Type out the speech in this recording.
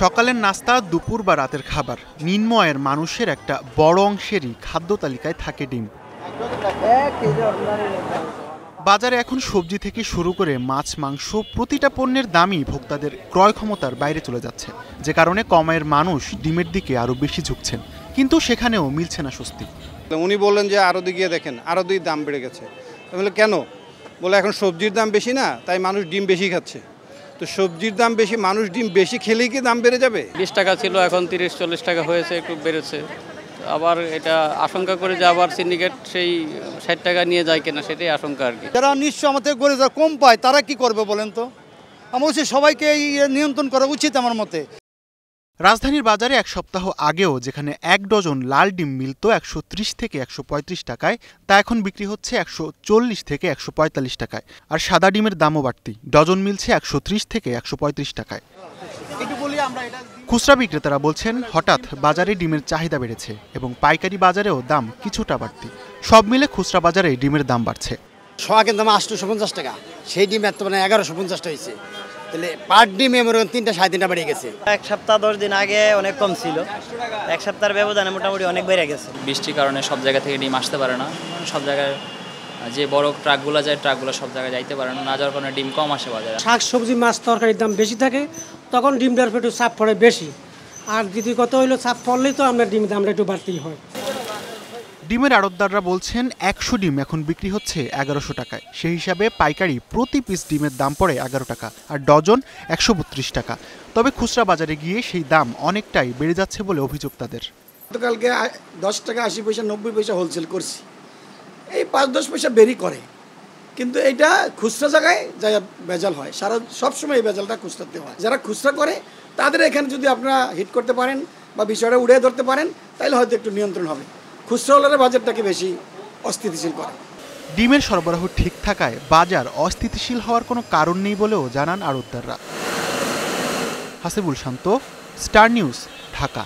সকালের নাস্তা, দুপুর বা রাতের খাবার নিম্ন আয়ের মানুষের একটা বড় অংশেরই খাদ্য তালিকায় থাকে ডিম। বাজারে এখন সবজি থেকে শুরু করে মাছ, মাংস প্রতিটা পণ্যের দামই ভোক্তাদের ক্রয় ক্ষমতার বাইরে চলে যাচ্ছে, যে কারণে কম আয়ের মানুষ ডিমের দিকে আরো বেশি ঝুঁকছেন। কিন্তু সেখানেও মিলছে না স্বস্তি। উনি বললেন যে আরো দিকে দেখেন, আরো দুই দাম বেড়ে গেছে। বলে কেন? বলে এখন সবজির দাম বেশি না, তাই মানুষ ডিম বেশি খাচ্ছে। তো সবজির দাম বেশি, মানুষ ডিম বেশি খেলেই কি দাম বেড়ে যাবে? 20 টাকা ছিল, এখন 30-40 টাকা হয়েছে, একটু বেড়েছে। আবার এটা আশঙ্কা করে যে আবার সিন্ডিকেট সেই 60 টাকা নিয়ে যায় কিনা, সেটাই আশঙ্কা আর কি। যারা নিঃস্ব আমাদের গরিব কম পায় তারা কি করবে বলেন তো? আমার উচিত সবাইকে নিয়ন্ত্রণ করা উচিত আমার মতে। রাজধানীর বাজারে এক সপ্তাহ আগেও যেখানে 1 ডজন লাল ডিম মিলত 130 থেকে 135 টাকায়, তা এখন বিক্রি হচ্ছে 140 থেকে 145 টাকায়। আর সাদা ডিমের দামও বাড়তি, ডজন মিলছে 130 থেকে 135 টাকায়। খুচরা বিক্রেতারা বলছেন হঠাৎ বাজারে ডিমের চাহিদা বেড়েছে এবং পাইকারি বাজারেও দাম কিছুটা বাড়তি। সব মিলে খুচরা বাজারে ডিমের দাম বাড়ছে। সোহাগের দাম 850 টাকা, সেই ডিম মানে 1150 টাকা হয়েছে। তাহলে পার ডিম এমন 3টা 3.5 বেড়ে গেছে। এক সপ্তাহ 10 দিন আগে অনেক কম ছিল, এক সপ্তাহের ব্যবধানে মোটামুটি অনেক বেড়ে গেছে। বৃষ্টির কারণে সব জায়গা থেকে ডিম আসতে পারে না, সব জায়গায় যে বড় ট্রাকগুলো যায়, ট্রাকগুলো সব জায়গায় যাইতে পারে না, যাওয়ার কারণে ডিম কম আসে বাজারে। শাক সবজি মাছ তরকারির দাম বেশি থাকে, তখন ডিমটার একটু চাপ পড়ে বেশি। আর দ্বিতীয় কথা হইলো চাপ পড়লেই তো আমরা ডিমের দামটা একটু বাড়তেই হয়। ডিমের আড়তদাররা বলছেন 100 ডিম এখন বিক্রি হচ্ছে 1100 টাকায়। সেই হিসাবে পাইকারি প্রতি পিস ডিমের দাম পড়ে 11 টাকা আর ডজন 132 টাকা। তবে খুচরা বাজারে গিয়ে সেই দাম অনেকটাই বেড়ে যাচ্ছে বলে অভিযোগ তাদের। গতকালকে 10 টাকা 80 পয়সা 90 পয়সা হোলসেল করছি, এই 5-10 পয়সা বেরি করে, কিন্তু এটা খুচরা জায়গায় যা ভেজাল হয়, সবসময় এই ভেজালটা খুচরাতে হয়। যারা খুচরা করে তাদের এখানে যদি আপনারা হিট করতে পারেন বা বিষয়টা উড়িয়ে ধরতে পারেন, তাহলে হয়তো একটু নিয়ন্ত্রণ হবে। খুচরা বাজারটাকে বেশি অস্থিতিশীল করে। ডিমের সরবরাহ ঠিক থাকায় বাজার অস্থিতিশীল হওয়ার কোনো কারণ নেই বলেও জানান আড়তদাররা। হাসিবুল শান্ত, স্টার নিউজ, ঢাকা।